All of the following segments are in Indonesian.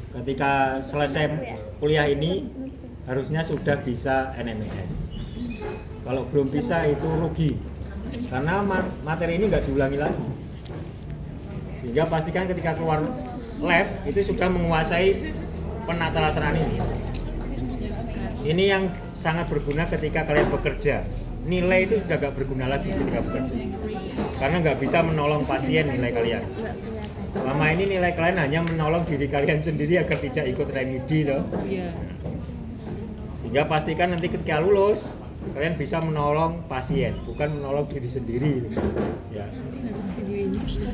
ketika selesai kuliah ini harusnya sudah bisa NMES. Kalau belum bisa itu rugi, karena materi ini nggak diulangi lagi. Sehingga pastikan ketika keluar lab itu sudah menguasai penata laksanaan ini. Ini yang sangat berguna ketika kalian bekerja. Nilai itu sudah nggak berguna lagi ketika bekerja, karena nggak bisa menolong pasien nilai kalian. Selama ini nilai kalian hanya menolong diri kalian sendiri agar tidak ikut remedi loh. Sehingga pastikan nanti ketika lulus kalian bisa menolong pasien, bukan menolong diri sendiri. Ya.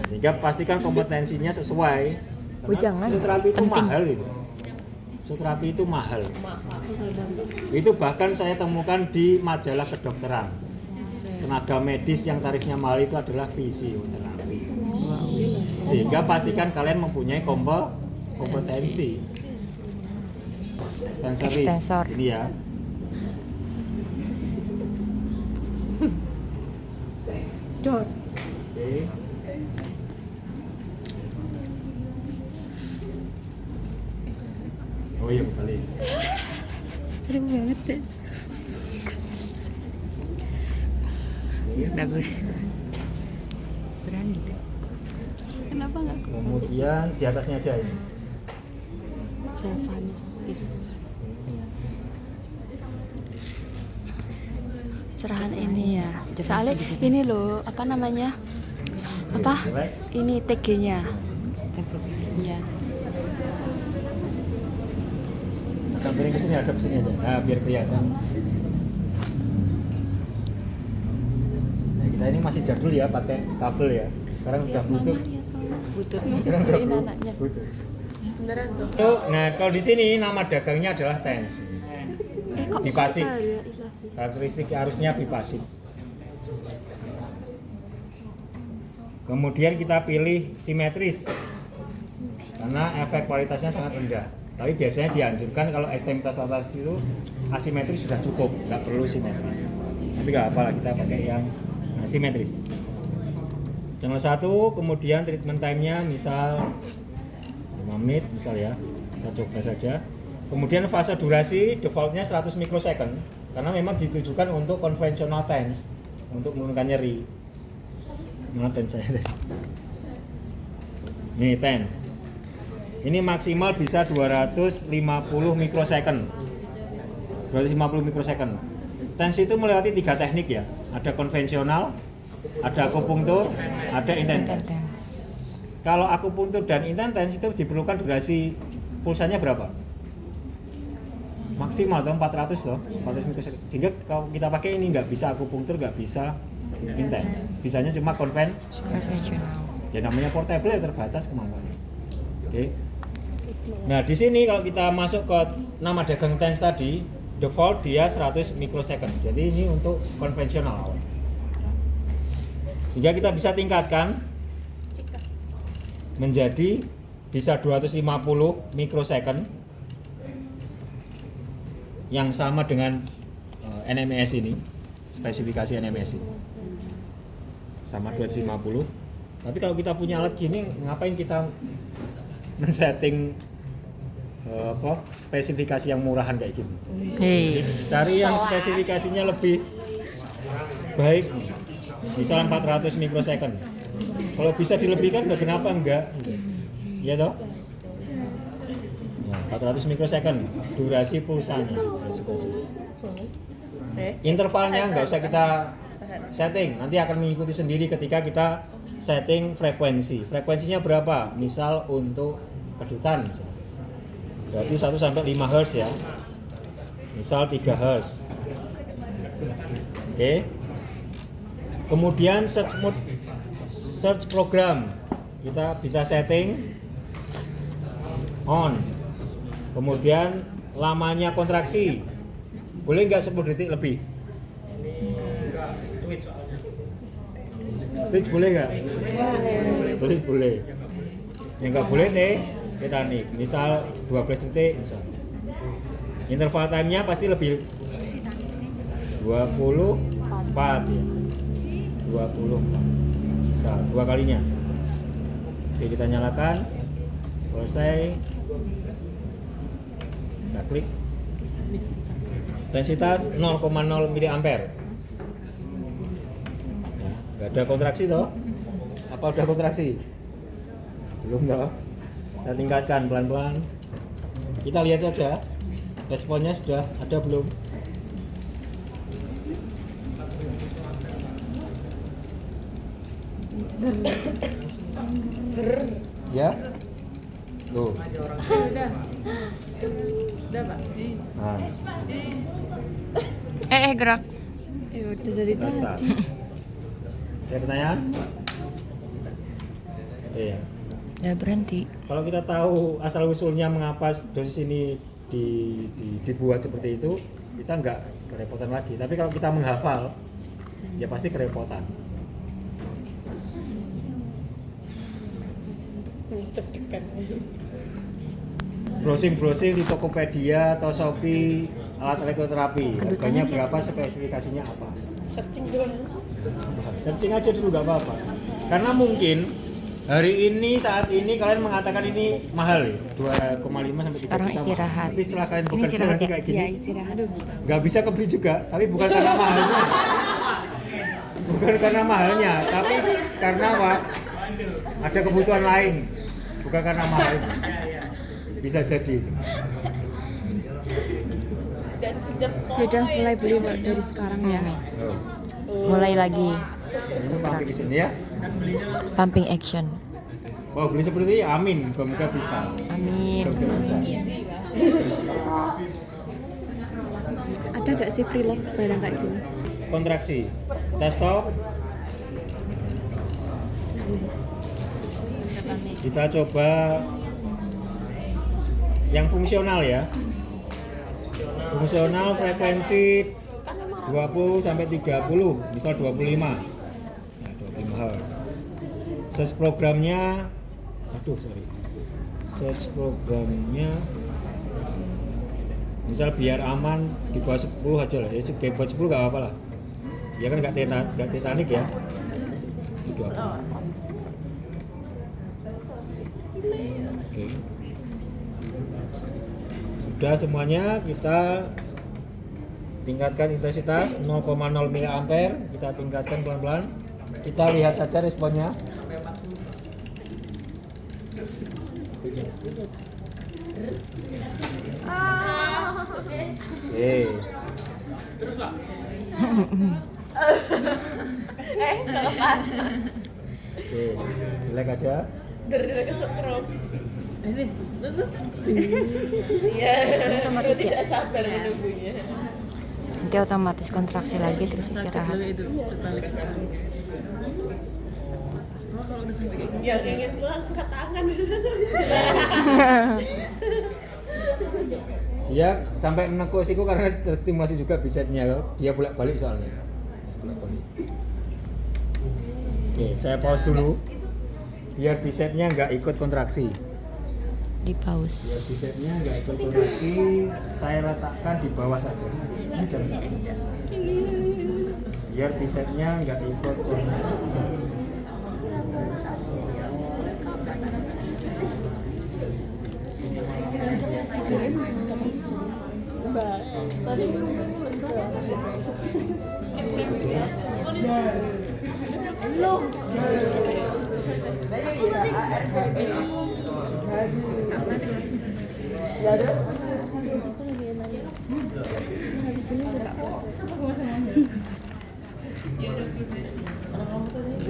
Sehingga pastikan kompetensinya sesuai. Fisioterapi itu mahal itu. Fisioterapi itu mahal. Itu bahkan saya temukan di majalah kedokteran. Tenaga medis yang tarifnya mahal itu adalah fisioterapi. Sehingga pastikan kalian mempunyai kompetensi. Extensor. Ini ya. Dot. Oke. Oh iya, balik. Seru banget deh. Bagus. Berani. Kenapa nggak? Kemudian di atasnya aja ini. Self-anesthesis. Cerahan ini ya. Soalnya ini loh, apa namanya? Apa? Ini TG-nya. Iya. Gambarin ke sini, hadap sini aja. Nah, biar kelihatan. Nah, kita ini masih jadul ya, pakai kabel ya. Sekarang udah bluetooth. Butut. Sekarang udah Ini anaknya. bluetooth. Nah, kalau di sini nama dagangnya adalah TENS. Kok Bipasif. bisa ya, ikhlas. Karakteristik harusnya bipasif. Kemudian kita pilih simetris karena efek kualitasnya sangat rendah. Tapi biasanya dianjurkan kalau ekstremitas atas itu asimetris sudah cukup, nggak perlu simetris. Tapi nggak apa-apa, kita pakai yang simetris. Channel 1, kemudian treatment time-nya misal 5 menit misal ya, kita coba saja. Kemudian fase durasi defaultnya 100 mikrosecond karena memang ditujukan untuk konvensional TENS, untuk menurunkan nyeri. Mana TENS saya tadi? Ini TENS. Ini maksimal bisa 250 mikrosecond. 250 mikrosecond. TENS itu melewati 3 teknik ya. Ada konvensional, ada akupunktur, ada intense. Kalau akupunktur dan intense itu diperlukan durasi pulsanya berapa? Maksimal atau 400 loh, 400 mikrosecond. Sehingga kalau kita pakai ini nggak bisa akupunktur, nggak bisa intense. Bisanya cuma Konvensional. Ya namanya portable ya, terbatas kemampuannya. Oke. Nah di sini kalau kita masuk ke nama dagang TENS tadi, default dia 100 mikrosecond. Jadi ini untuk konvensional. Sehingga kita bisa tingkatkan menjadi bisa 250 mikrosecond yang sama dengan NMES ini, spesifikasi NMES ini sama 250. Tapi kalau kita punya alat gini, ngapain kita men-setting spesifikasi yang murahan kayak gitu? Cari yang spesifikasinya lebih baik, misal 400 mikrosecond. Kalau bisa dilebihkan, udah kenapa enggak? Iya toh? Nah, 400 mikrosecond durasi pulsanya. Intervalnya nggak usah kita setting, nanti akan mengikuti sendiri ketika kita setting frekuensi. Frekuensinya berapa? Misal untuk kedutan misal. Berarti 1 sampai 5 Hz ya. Misal 3 Hz. Oke. Kemudian search program kita bisa setting on. Kemudian lamanya kontraksi boleh nggak 10 detik lebih? Twitch boleh nggak? Twitch boleh. Yang nggak boleh nih Titanic. Misal 12 detik misal. Interval time-nya pasti lebih 24 ya. 24 misal 2 kalinya. Oke, kita nyalakan. Selesai. Kita klik. Intensitas 0,0 mA. Nah, nggak ada kontraksi toh? Apa udah kontraksi? Belum toh? Kita tingkatkan pelan-pelan. Kita lihat saja responnya sudah ada belum. Ya? Tuh. Udah Pak. Nah, Gerak. Udah dari kita start. Ada pertanyaan? Iya. Udah berhenti. Kalau kita tahu asal usulnya mengapa dosis ini dibuat seperti itu, kita nggak kerepotan lagi. Tapi kalau kita menghafal, ya pasti kerepotan. Browsing di Tokopedia atau Shopee alat elektroterapi, harganya berapa, spesifikasinya apa? searching doang. Searching aja dulu nggak apa-apa. Karena mungkin hari ini saat ini kalian mengatakan ini mahal ya, 2,5 sampai 3 Sekarang juta. istirahat. Tapi setelah kalian Ini bekerja istirahat nanti ya? kayak gini, Iya, istirahat. nggak bisa kebeli juga. Tapi bukan karena mahalnya, bukan karena mahalnya, tapi karena apa? Ada kebutuhan lain, bukan karena mahalnya. Bisa jadi. Yaudah mulai beli dari sekarang ya. Oh. Mulai lagi. Ini pakai di sini ya. Pumping action. Mau beli seperti ini, amin. Semoga bisa. Amin. Semoga bisa. Ada gak sih pre-love barang kayak gini? Kontraksi. Kita stop. Kita coba yang fungsional ya. Fungsional frekuensi 20 sampai 30, misal 25. Nah, 25 Hz. Search programnya search programnya misal biar aman di bawah 10 aja lah. Ya di bawah 10 enggak apa-apa lah. Ya kan enggak Titanic ya. Itu apa? Oke. Sudah semuanya, kita tingkatkan intensitas 0,0 mA, kita tingkatkan pelan-pelan. Kita lihat saja responnya. Oke. Oke, relax aja. Dari kesetrum. Iya. Otomatis ya? Tidak sabar menunggunya. Nanti otomatis kontraksi lagi terus istirahat. Yang ingin pulang angkat tangan itu. Dia sampai menekuk siku karena terstimulasi juga bicepsnya. Dia bolak-balik soalnya. Bolak-balik. Oke, saya pause dulu. Biar bicepsnya nggak ikut kontraksi. Di pause. Biar bicepsnya nggak ikut kontraksi, saya letakkan di bawah saja. Ini jam 1. Biar bicepsnya nggak ikut kontraksi.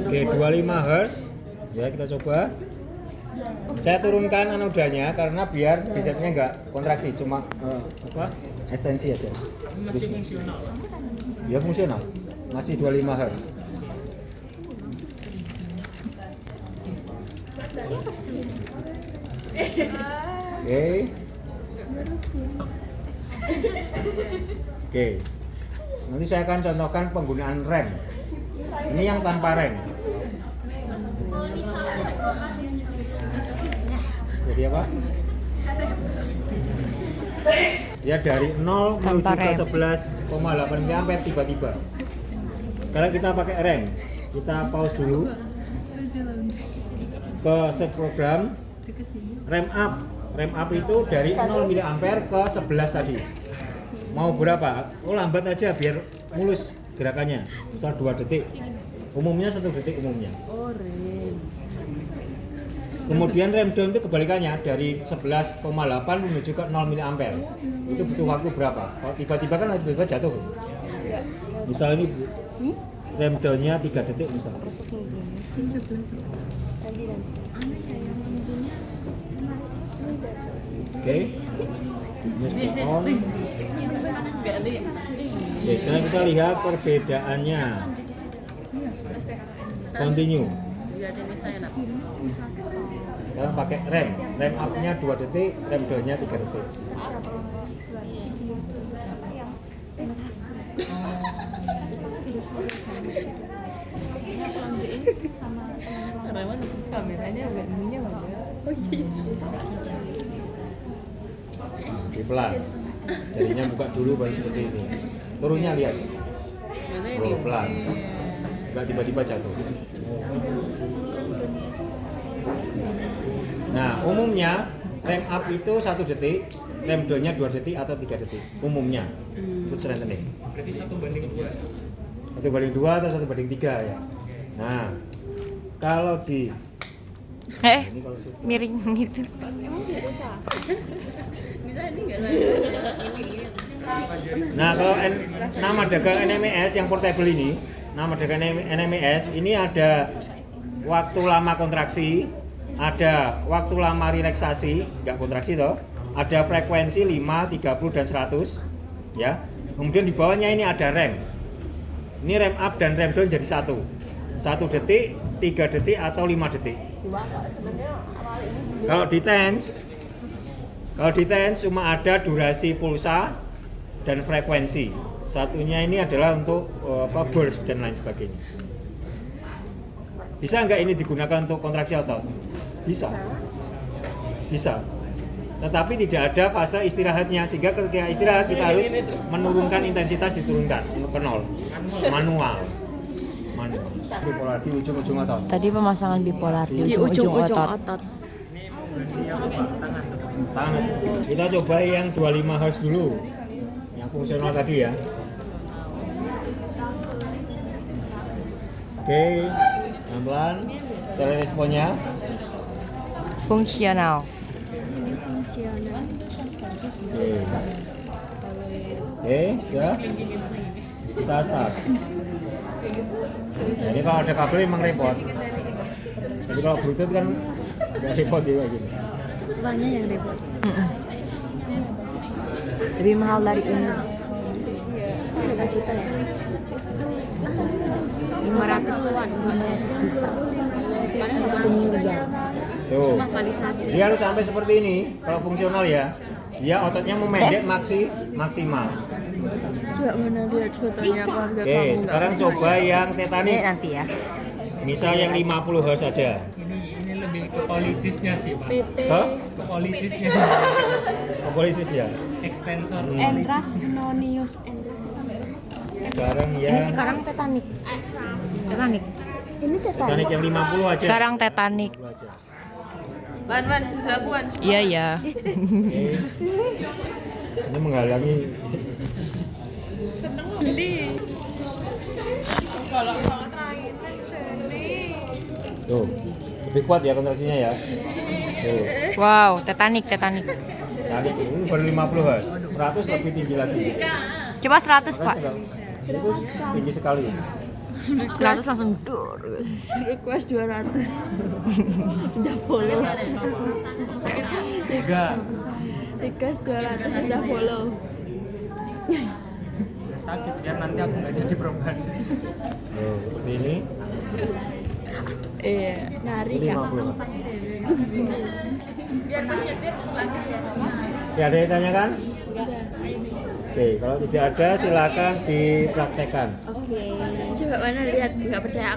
Oke, 25 Hz. Ya, kita coba. Saya turunkan anodanya karena biar bicepsnya nggak kontraksi, cuma ekstensi aja. Masih fungsional. Ya fungsional. Masih 25 Hz. Oke. Oke. Nanti saya akan contohkan penggunaan rem. Ini yang tanpa rem. Jadi apa? Ya dari 0 menuju ke 11,8 mA tiba-tiba. Sekarang kita pakai rem. Kita pause dulu. Ke set program rem up Ramp up itu dari 0 mA ke 11 tadi. Mau berapa? Oh lambat aja biar mulus gerakannya. Misal 2 detik. Umumnya 1 detik umumnya. Oh, rem. Kemudian rem down itu kebalikannya dari 11,8 menuju ke 0 mA. Itu butuh waktu berapa? Kalau tiba-tiba kan tiba-tiba jatuh. Misal ini rem down-nya 3 detik misal. Oke. Ini on. Oke, sekarang kita lihat perbedaannya. Continue. Sekarang pakai rem up-nya 2 detik, rem down-nya 3 detik. Reman kameranya agak ininya mana? Oh iya. Oke, pelan. Jadinya buka dulu baru seperti ini. Turunnya lihat. Mana ini? Oh, pelan. Enggak tiba-tiba jatuh. Nah, umumnya rem up itu 1 detik, rem down-nya 2 detik atau 3 detik. Umumnya untuk strengthening. Berarti 1:2. 1:2 atau 1:3 ya. Nah, kalau di ini kalau miring gitu. Bisa ini enggak Nah, kalau nama dagang NMES yang portable ini, nama dagang NMES ini ada waktu lama kontraksi, ada waktu lama relaksasi, enggak kontraksi toh. Ada frekuensi 5, 30 dan 100 ya. Kemudian di bawahnya ini ada rem. Ini rem up dan rem down jadi 1 detik, 3 detik atau 5 detik. Kalau di tense cuma ada durasi pulsa dan frekuensi. Satunya ini adalah untuk burst dan lain sebagainya. Bisa nggak ini digunakan untuk kontraksi otot? Bisa. Tetapi tidak ada fase istirahatnya, sehingga ketika istirahat kita harus menurunkan intensitas, diturunkan ke 0. Manual. Bipolar di ujung-ujung otot. Tadi pemasangan bipolar di Di ujung-ujung ujung-ujung otot. otot. Tangan aja. Kita coba yang 25 Hz dulu. Yang fungsional tadi ya. Oke, pelan-pelan. Cara responnya. Fungsional. Oke, sudah. Kita start. Nah, ini kalau ada kabel memang repot. Tapi kalau Bluetooth kan nggak repot ya kayak gini. Banyak yang repot. Lebih mahal dari ini. 5 juta ya. 500-an. Tuh. Cuma kali 1. Dia harus sampai seperti ini kalau fungsional ya. Dia ototnya memendek maksimal. Coba mana lihat fotonya keluarga Oke, kamu. sekarang coba yang tetanik. Nanti ya. Misal yang 50 Hz saja. Ini lebih ke policisnya sih, Pak. PT Hah? Ke policisnya. Polisis ya. Extensor Enraf Nonius Sekarang Ini yang sekarang Titanic. Ini tetanik yang 50 aja. Sekarang Titanic. 50 aja. Ban dilakukan. Iya ya. Oke. Ini menghalangi. Seneng ini. Kalau terakhir ini. Tuh. Lebih kuat ya kontraksinya ya. Tuh. Wow, Titanic. Tadi ini baru 50 Hz. 100 lebih tinggi lagi. Coba 100, Pak. Itu tinggi sekali. 100 langsung dur. Request 200. Udah follow. Enggak. Request 200 udah follow. Sakit biar nanti aku nggak jadi probandis. Tuh, seperti ini. Iya, nyari Ini kan. 50. Biar nyetir selanjutnya. Ya, ada yang tanyakan? Udah. Oke, kalau tidak ada silakan dipraktekkan. Oke. Coba mana lihat, nggak percaya